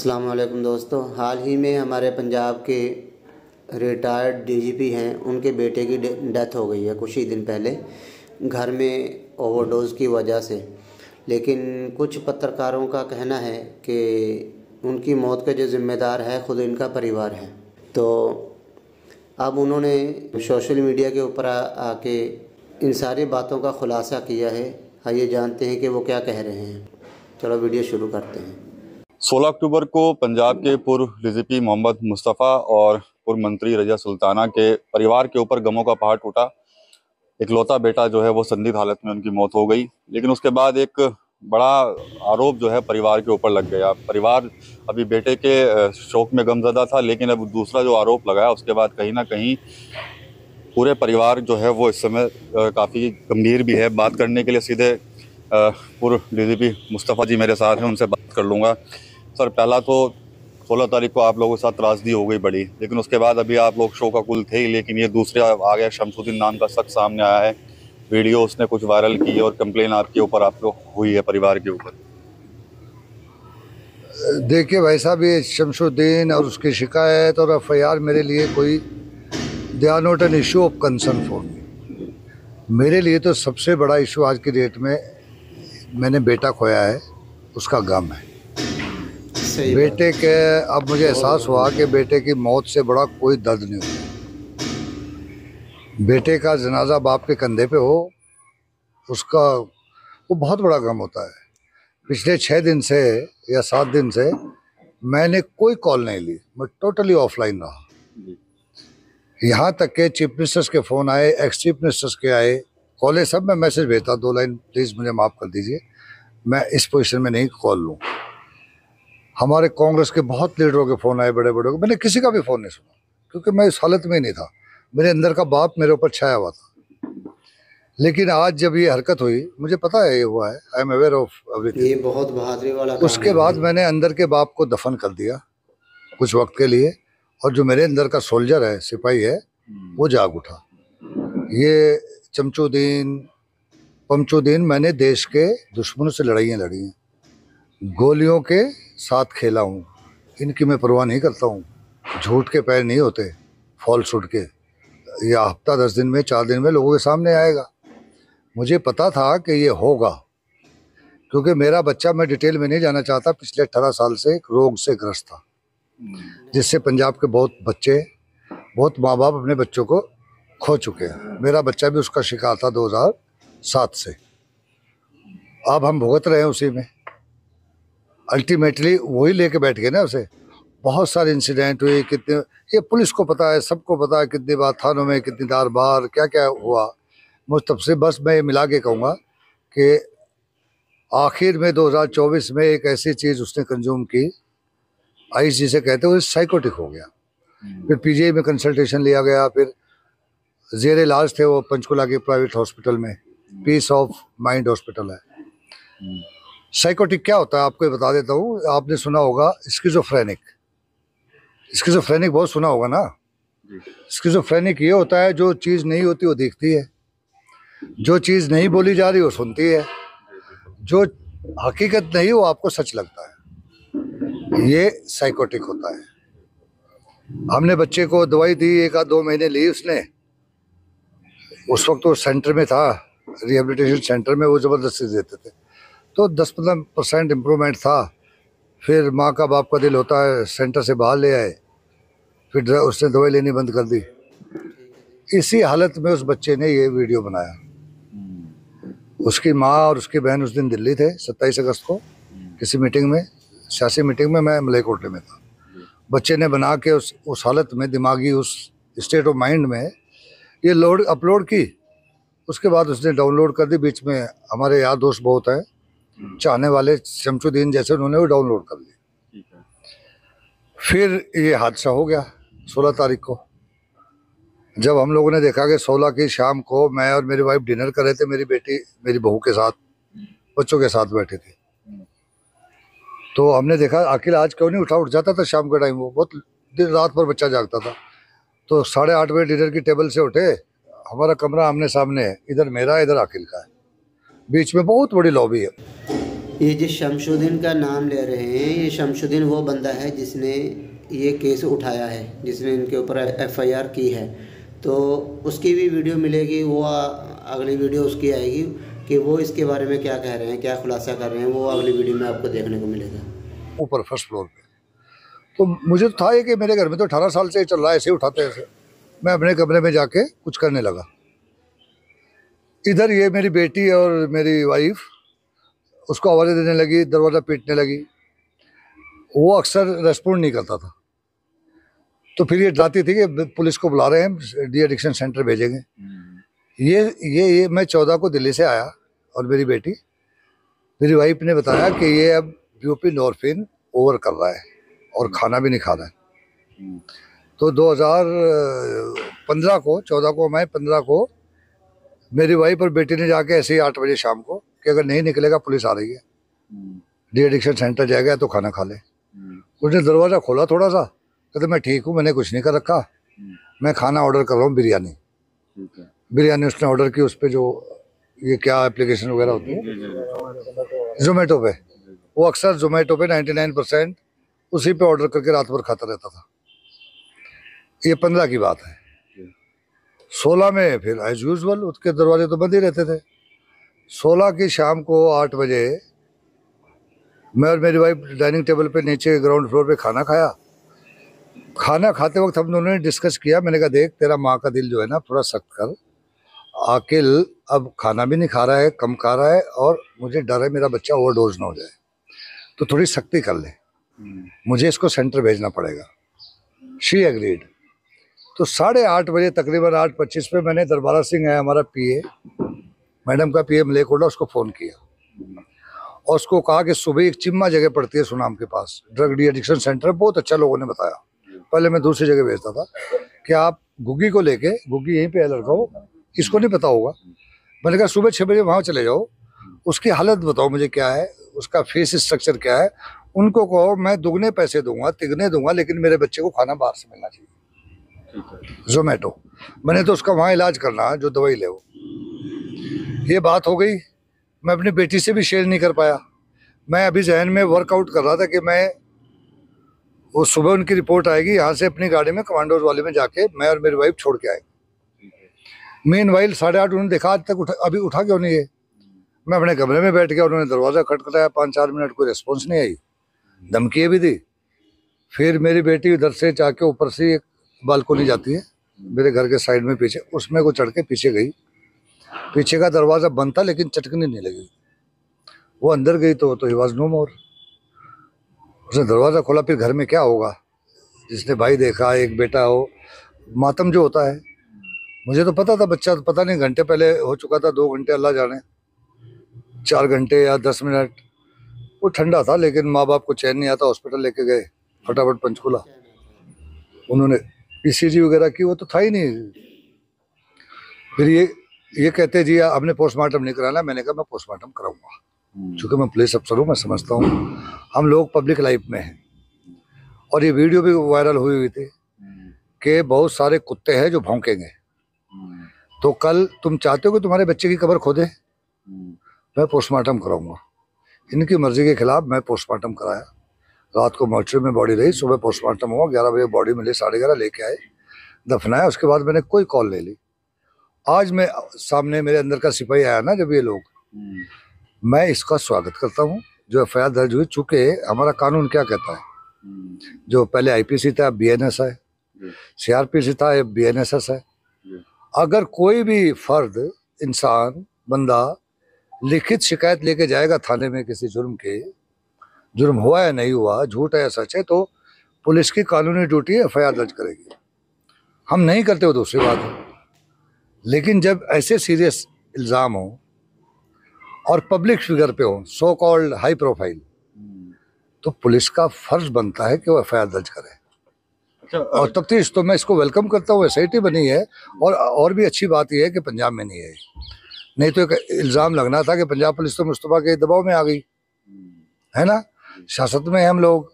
अस्सलाम वालेकुम दोस्तों, हाल ही में हमारे पंजाब के रिटायर्ड डीजीपी हैं, उनके बेटे की डेथ हो गई है कुछ ही दिन पहले घर में ओवरडोज़ की वजह से। लेकिन कुछ पत्रकारों का कहना है कि उनकी मौत के जो ज़िम्मेदार है ख़ुद इनका परिवार है। तो अब उन्होंने सोशल मीडिया के ऊपर आके इन सारी बातों का खुलासा किया है। आइए जानते हैं कि वो क्या कह रहे हैं। चलो वीडियो शुरू करते हैं। 16 अक्टूबर को पंजाब के पूर्व डीजीपी मोहम्मद मुस्तफ़ा और पूर्व मंत्री रज़िया सुल्ताना के परिवार के ऊपर गमों का पहाड़ टूटा। इकलौता बेटा जो है वो संदिग्ध हालत में उनकी मौत हो गई। लेकिन उसके बाद एक बड़ा आरोप जो है परिवार के ऊपर लग गया। परिवार अभी बेटे के शोक में गमज़दा था, लेकिन अब दूसरा जो आरोप लगाया उसके बाद कहीं ना कहीं पूरे परिवार जो है वो इस समय काफ़ी गंभीर भी है। बात करने के लिए सीधे पूर्व डीजीपी मुस्तफ़ा जी मेरे साथ हैं, उनसे बात कर लूँगा। सर, पहला तो 16 तारीख को आप लोगों के साथ त्रासदी हो गई बड़ी, लेकिन उसके बाद अभी आप लोग शो का कुल थे ही, लेकिन ये दूसरे आ गया शमसुद्दीन नाम का शख्स सामने आया है। वीडियो उसने कुछ वायरल की और कंप्लेन आपके ऊपर आपको हुई है परिवार के ऊपर। देखिए भाई साहब, ये शमसुद्दीन और उसकी शिकायत और एफआईआर मेरे लिए कोई they are not an issue of concern for me. मेरे लिए तो सबसे बड़ा इशू आज की डेट में मैंने बेटा खोया है, उसका गम है। बेटे के अब मुझे एहसास हुआ कि बेटे की मौत से बड़ा कोई दर्द नहीं हुआ। बेटे का जनाजा बाप के कंधे पे हो, उसका वो बहुत बड़ा गम होता है। पिछले 6 दिन से या 7 दिन से मैंने कोई कॉल नहीं ली, मैं टोटली ऑफलाइन रहा। यहाँ तक के चीफ मिनिस्टर्स के फ़ोन आए, एक्स चीफ मिनिस्टर्स के आए, कॉलेज सब में मैसेज भेजता 2 लाइन प्लीज़ मुझे माफ़ कर दीजिए, मैं इस पोजीशन में नहीं कॉल लूँ। हमारे कांग्रेस के बहुत लीडरों के फ़ोन आए, बड़े बड़े, मैंने किसी का भी फ़ोन नहीं सुना क्योंकि मैं इस हालत में ही नहीं था। मेरे अंदर का बाप मेरे ऊपर छाया हुआ था। लेकिन आज जब ये हरकत हुई, मुझे पता है ये हुआ है, I am aware of everything. ये बहुत बहादुरी वाला काम उसके बाद मैंने अंदर के बाप को दफन कर दिया कुछ वक्त के लिए, और जो मेरे अंदर का सोल्जर है, सिपाही है, वो जाग उठा। ये चमचुद्दीन पमचुद्दीन, मैंने देश के दुश्मनों से लड़ाइयाँ लड़ी हैं, गोलियों के साथ खेला हूँ, इनकी मैं परवाह नहीं करता हूँ। झूठ के पैर नहीं होते, फॉल्सहुड के। या हफ्ता 10 दिन में, 4 दिन में लोगों के सामने आएगा। मुझे पता था कि ये होगा क्योंकि मेरा बच्चा, मैं डिटेल में नहीं जाना चाहता, पिछले 18 साल से एक रोग से ग्रस्त था जिससे पंजाब के बहुत माँ बाप अपने बच्चों को खो चुके हैं। मेरा बच्चा भी उसका शिकार था 2007 से। अब हम भुगत रहे हैं उसी में। अल्टीमेटली वही लेके बैठ गए ना उसे। बहुत सारे इंसिडेंट हुए, कितने, ये पुलिस को पता है, सबको पता है, कितनी बार थानों में, कितनी बार क्या क्या हुआ। मुझ तब से बस मैं ये मिला के कहूँगा कि आखिर में 2024 में एक ऐसी चीज़ उसने कंज्यूम की, आइस जिसे कहते हुए, साइकोटिक हो गया। फिर पीजीआई में कंसल्टेशन लिया गया, फिर जेर इलाज थे वो पंचकुला के प्राइवेट हॉस्पिटल में, पीस ऑफ माइंड हॉस्पिटल है। साइकोटिक क्या होता है आपको बता देता हूँ। आपने सुना होगा स्किज़ोफ्रेनिक, स्किज़ोफ्रेनिक बहुत सुना होगा ना। स्किज़ोफ्रेनिक ये होता है, जो चीज़ नहीं होती वो दिखती है, जो चीज़ नहीं बोली जा रही वो सुनती है, जो हकीकत नहीं वो आपको सच लगता है। ये साइकोटिक होता है। हमने बच्चे को दवाई दी, 1-2 महीने ली उसने। उस वक्त वो सेंटर में था, रिहेबिलिटेशन सेंटर में, वो ज़बरदस्ती देते थे, तो 10-15% इम्प्रूवमेंट था। फिर माँ का बाप का दिल होता है, सेंटर से बाहर ले आए, फिर उसने दवाई लेनी बंद कर दी। इसी हालत में उस बच्चे ने ये वीडियो बनाया। उसकी माँ और उसकी बहन उस दिन दिल्ली थे 27 अगस्त को किसी मीटिंग में, सियासी मीटिंग में, मैं मलेरकोटले में था। बच्चे ने बना के उस हालत में, दिमागी उस स्टेट ऑफ माइंड में ये अपलोड की। उसके बाद उसने डाउनलोड कर दी। बीच में हमारे यार दोस्त बहुत हैं, चाहने वाले, शमसुद्दीन जैसे, उन्होंने वो डाउनलोड कर ली। फिर ये हादसा हो गया 16 तारीख को। जब हम लोगों ने देखा कि 16 की शाम को मैं और मेरी वाइफ डिनर कर रहे थे, मेरी बेटी मेरी बहू के साथ, बच्चों के साथ बैठे थे, तो हमने देखा आखिर आज क्यों नहीं उठ जाता था शाम के टाइम। वो बहुत दिन रात भर बच्चा जागता था। तो 8:30 बजे डिनर की टेबल से उठे। हमारा कमरा आमने सामने है, इधर मेरा, इधर आखिल का है, बीच में बहुत बड़ी लॉबी है। ये जिस शमशुद्दीन का नाम ले रहे हैं, ये शमशुद्दीन वो बंदा है जिसने ये केस उठाया है, जिसने इनके ऊपर एफआईआर की है। तो उसकी भी वीडियो मिलेगी, वो अगली वीडियो उसकी आएगी कि वो इसके बारे में क्या कह रहे हैं, क्या खुलासा कर रहे हैं, वो अगली वीडियो में आपको देखने को मिलेगा। ऊपर फर्स्ट फ्लोर पे तो मुझे तो था ही कि मेरे घर में तो 18 साल से चल रहा है, ऐसे ही उठाते हैं ऐसे। मैं अपने कमरे में जाके कुछ करने लगा। इधर ये मेरी बेटी और मेरी वाइफ उसको आवाज़ें देने लगी, दरवाज़ा पीटने लगी। वो अक्सर रेस्पॉन्ड नहीं करता था। तो फिर ये डराती थी कि पुलिस को बुला रहे हैं, डी एडिक्शन सेंटर भेजेंगे। ये मैं 14 को दिल्ली से आया और मेरी बेटी, मेरी वाइफ ने बताया कि ये अब ब्यूपिनोरफिन ओवर कर रहा है और खाना भी नहीं खा रहा है। तो 2015 को, 14 को मैं 15 को मेरी वाइफ और बेटी ने जाके ऐसे ही 8 बजे शाम को कि अगर नहीं निकलेगा पुलिस आ रही है, डी एडिक्शन सेंटर जाएगा तो खाना खा ले। उसने दरवाज़ा खोला थोड़ा सा, कहते मैं ठीक हूँ, मैंने कुछ नहीं कर रखा, मैं खाना ऑर्डर कर रहा हूँ बिरयानी। बिरयानी उसने ऑर्डर की, उस पर जो ये क्या एप्लीकेशन वगैरह होती है जोमेटो पे, वो अक्सर जोमेटो पे 99% उसी पे ऑर्डर करके रात भर खाता रहता था। ये 15 की बात है। 16 में फिर एज यूजल उसके दरवाजे तो बंद ही रहते थे। 16 की शाम को 8 बजे मैं और मेरी वाइफ डाइनिंग टेबल पे नीचे ग्राउंड फ्लोर पे खाना खाया। खाना खाते वक्त हम दोनों ने डिस्कस किया। मैंने कहा देख तेरा माँ का दिल जो है ना थोड़ा सख्त कर, आकिल अब खाना भी नहीं खा रहा है, कम खा रहा है और मुझे डर है मेरा बच्चा ओवरडोज ना हो जाए, तो थोड़ी सख्ती कर ले, मुझे इसको सेंटर भेजना पड़ेगा। She agreed. तो 8:30 बजे तकरीबन 8:25 पे मैंने दरबारा सिंह है हमारा पीए, मैडम का पीए मलेकोड़ा, उसको फ़ोन किया और उसको कहा कि सुबह एक चिम्मा जगह पड़ती है सुनाम के पास, ड्रग डी एडिक्शन सेंटर, बहुत अच्छा लोगों ने बताया। पहले मैं दूसरी जगह भेजता था कि आप गुग्गी को लेके, गुग्गी यहीं पे है लड़का, वो इसको नहीं पता होगा। मैंने कहा सुबह 6 बजे वहाँ चले जाओ, उसकी हालत बताओ मुझे क्या है, उसका फेस स्ट्रक्चर क्या है, उनको कहो मैं दुगने पैसे दूंगा, तिगने दूंगा, लेकिन मेरे बच्चे को खाना बाहर से मिलना चाहिए। जोमेटो मैंने तो उसका वहाँ इलाज करना है, जो दवाई ले वो। ये बात हो गई। मैं अपनी बेटी से भी शेयर नहीं कर पाया। मैं अभी जहन में वर्कआउट कर रहा था कि मैं वो सुबह उनकी रिपोर्ट आएगी, यहाँ से अपनी गाड़ी में कमांडोज वाले में जाके मैं और मेरी वाइफ छोड़ के आए। मीनवाइल 8:30 उन्होंने देखा आज तक अभी उठा क्यों नहीं है। मैं अपने कमरे में बैठ गया, उन्होंने दरवाज़ा खटखटाया, 5-4 मिनट कोई रिस्पॉन्स नहीं आई, धमकी भी दी। फिर मेरी बेटी उधर से जाके ऊपर से एक बालकोनी जाती है मेरे घर के साइड में पीछे, उसमें को चढ़ के पीछे गई। पीछे का दरवाज़ा बंद था लेकिन चटकनी नहीं लगी। वो अंदर गई तो ही वाज नो मोर। उसने दरवाज़ा खोला, फिर घर में क्या होगा, जिसने भाई देखा, एक बेटा हो, मातम जो होता है। मुझे तो पता था बच्चा, पता नहीं घंटे पहले हो चुका था, 2 घंटे अल्लाह जाने, 4 घंटे या 10 मिनट। वो ठंडा था लेकिन माँ बाप को चैन नहीं आता, हॉस्पिटल लेके गए, फटाफट पंचकूला उन्होंने ईसीजी वगैरह की, वो तो था ही नहीं। फिर ये कहते जी आपने पोस्टमार्टम नहीं कराना। मैंने कहा मैं पोस्टमार्टम कराऊंगा, चूँकि मैं पुलिस अफसर हूँ, मैं समझता हूँ हम लोग पब्लिक लाइफ में हैं। और ये वीडियो भी वायरल हुई थी कि बहुत सारे कुत्ते हैं जो भौंकेंगे, तो कल तुम चाहते हो कि तुम्हारे बच्चे की कब्र खोदे, मैं पोस्टमार्टम कराऊंगा। इनकी मर्जी के खिलाफ मैं पोस्टमार्टम कराया। रात को मोर्चरी में बॉडी रही, सुबह पोस्टमार्टम हुआ, 11 बजे बॉडी मिली, 11:30 लेके आए, दफनाया। उसके बाद मैंने कोई कॉल नहीं ली। आज मैं सामने मेरे अंदर का सिपाही आया ना, जब ये लोग, मैं इसका स्वागत करता हूँ जो एफआईआर दर्ज हुई। चूँकि हमारा कानून क्या कहता है, जो पहले आईपीसी था बीएनएस है, सीआरपीसी था बीएनएसएस है। अगर कोई भी फर्द, इंसान, बंदा लिखित शिकायत लेके जाएगा थाने में किसी जुर्म के, जुर्म हुआ या नहीं हुआ, झूठ है या सच है, तो पुलिस की कानूनी ड्यूटी एफआईआर दर्ज करेगी। हम नहीं करते वो दूसरी बात है, लेकिन जब ऐसे सीरियस इल्ज़ाम हो और पब्लिक फिगर पे हो, सो कॉल्ड हाई प्रोफाइल, तो पुलिस का फर्ज बनता है कि वो एफआईआर दर्ज करे। और तफ्तीश तो मैं इसको वेलकम करता हूँ, एसआईटी बनी है। और भी अच्छी बात यह है कि पंजाब में नहीं है, नहीं तो एक इल्ज़ाम लगना था कि पंजाब पुलिस तो मुस्तफा के दबाव में आ गई है ना, शासन में हम लोग।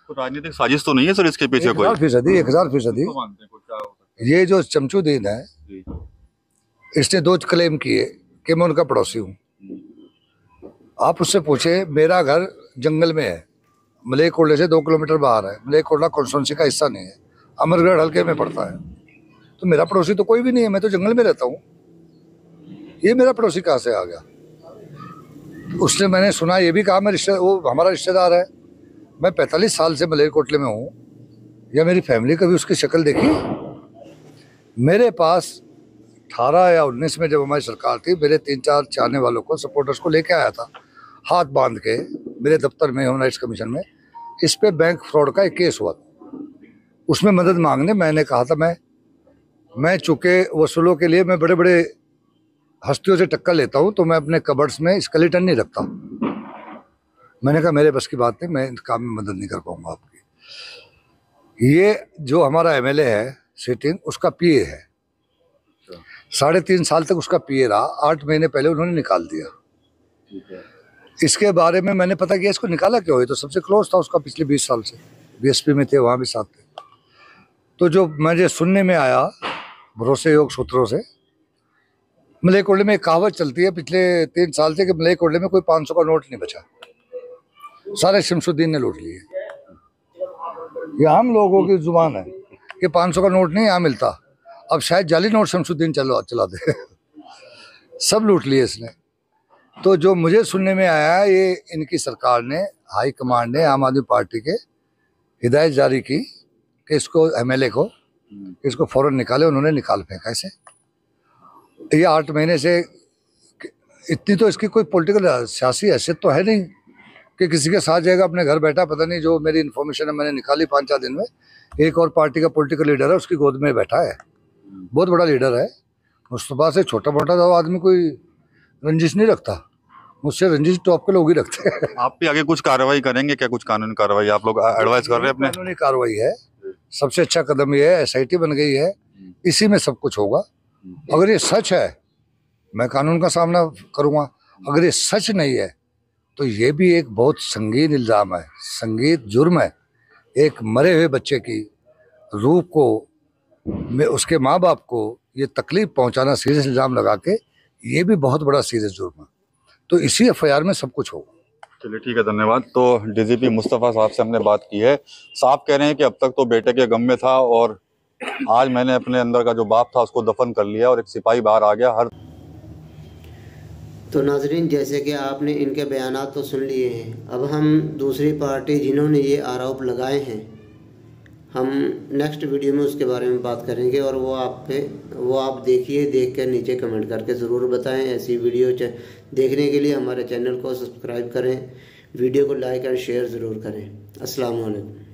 तो राजनीतिक साजिश तो नहीं है सर इसके पीछे? 1000%। ये जो चमचुद्दीन है, इसने 2 क्लेम किए कि मैं उनका पड़ोसी हूँ। आप उससे पूछे, मेरा घर जंगल में है, मलेरकोटले से 2 किलोमीटर बाहर है। मलेरकोटला कॉन्स्टिट्यूंसी का हिस्सा नहीं है, अमरगढ़ हल्के में पड़ता है। तो मेरा पड़ोसी तो कोई भी नहीं है, मैं तो जंगल में रहता हूँ। ये मेरा पड़ोसी कहाँ से आ गया? उसने, मैंने सुना, ये भी कहा वो हमारा रिश्तेदार है। मैं 45 साल से मलेरकोटले में हूँ, या मेरी फैमिली कभी उसकी शक्ल देखी? मेरे पास 18 या 19 में जब हमारी सरकार थी, मेरे 3-4 चाहने वालों को, सपोर्टर्स को लेके आया था हाथ बांध के मेरे दफ्तर में, ह्यूमन राइट्स कमीशन में। इस पे बैंक फ्रॉड का एक केस हुआ था, उसमें मदद मांगने मैंने कहा था, मैं चूँकि वसूलों के लिए मैं बड़े बड़े हस्तियों से टक्कर लेता हूँ, तो मैं अपने कबर्ड्स में स्केलेटन नहीं रखता। मैंने कहा मेरे बस की बात नहीं, मैं इस काम में मदद नहीं कर पाऊंगा आपकी। ये जो हमारा एमएलए है सिटिंग, उसका पीए है, 3.5 साल तक उसका पीए रहा। 8 महीने पहले उन्होंने निकाल दिया। इसके बारे में मैंने पता किया, इसको निकाला क्यों? ये तो सबसे क्लोज था उसका पिछले 20 साल से, बीएसपी में थे, वहाँ भी साथ थे। तो जो मुझे सुनने में आया भरोसेयोग सूत्रों से, मलेरकोटले में एक कहावत चलती है पिछले 3 साल से कि मलेरकोटले में कोई 500 का नोट नहीं बचा, सारे शमसुद्दीन ने लूट लिए। ये आम लोगों की जुबान है कि 500 का नोट नहीं यहाँ मिलता, अब शायद जाली नोट शमसुद्दीन चला दे। सब लूट लिए इसने। तो जो मुझे सुनने में आया, ये इनकी सरकार ने, हाई कमांड ने आम आदमी पार्टी के हिदायत जारी की कि इसको, एमएलए को, इसको फौरन निकाले। उन्होंने निकाल फेंका इसे। ये 8 महीने से, इतनी तो इसकी कोई पॉलिटिकल सियासी हैसियत तो है नहीं कि किसी के साथ जाएगा, अपने घर बैठा। पता नहीं, जो मेरी इन्फॉर्मेशन है मैंने निकाली 5-4 दिन में, एक और पार्टी का पॉलिटिकल लीडर है, उसकी गोद में बैठा है, बहुत बड़ा लीडर है। मुस्तफा से छोटा मोटा तो आदमी कोई रंजिश नहीं रखता, मुझसे रंजिश टॉप के लोग ही रखते हैं। आप भी आगे कुछ कार्रवाई करेंगे क्या? कुछ कानूनी कार्रवाई आप लोग एडवाइस कर रहे हैं अपने? कानूनी कार्रवाई है, सबसे अच्छा कदम ये है। एसआईटी बन गई है, इसी में सब कुछ होगा। अगर ये सच है, मैं कानून का सामना करूंगा। अगर ये सच नहीं है, तो ये भी एक बहुत संगीन इल्ज़ाम है, संगीन जुर्म है। एक मरे हुए बच्चे की रूह को, उसके माँ बाप को ये तकलीफ पहुंचाना, सीरियस इल्ज़ाम लगा के, ये भी बहुत बड़ा सीरियस जुर्म है। तो इसी एफआईआर में सब कुछ होगा। चलिए ठीक है, धन्यवाद। तो डीजीपी मुस्तफा साहब से हमने बात की है। साहब कह रहे हैं कि अब तक तो बेटे के गम में था, और आज मैंने अपने अंदर का जो बाप था उसको दफन कर लिया, और एक सिपाही बाहर आ गया। तो नाजरीन, जैसे कि आपने इनके बयानात तो सुन लिए हैं, अब हम दूसरी पार्टी जिन्होंने ये आरोप लगाए हैं, हम नेक्स्ट वीडियो में उसके बारे में बात करेंगे, और वो आप देखिए, देख कर नीचे कमेंट करके ज़रूर बताएं। ऐसी वीडियो देखने के लिए हमारे चैनल को सब्सक्राइब करें, वीडियो को लाइक और शेयर ज़रूर करें। अस्सलाम वालेकुम।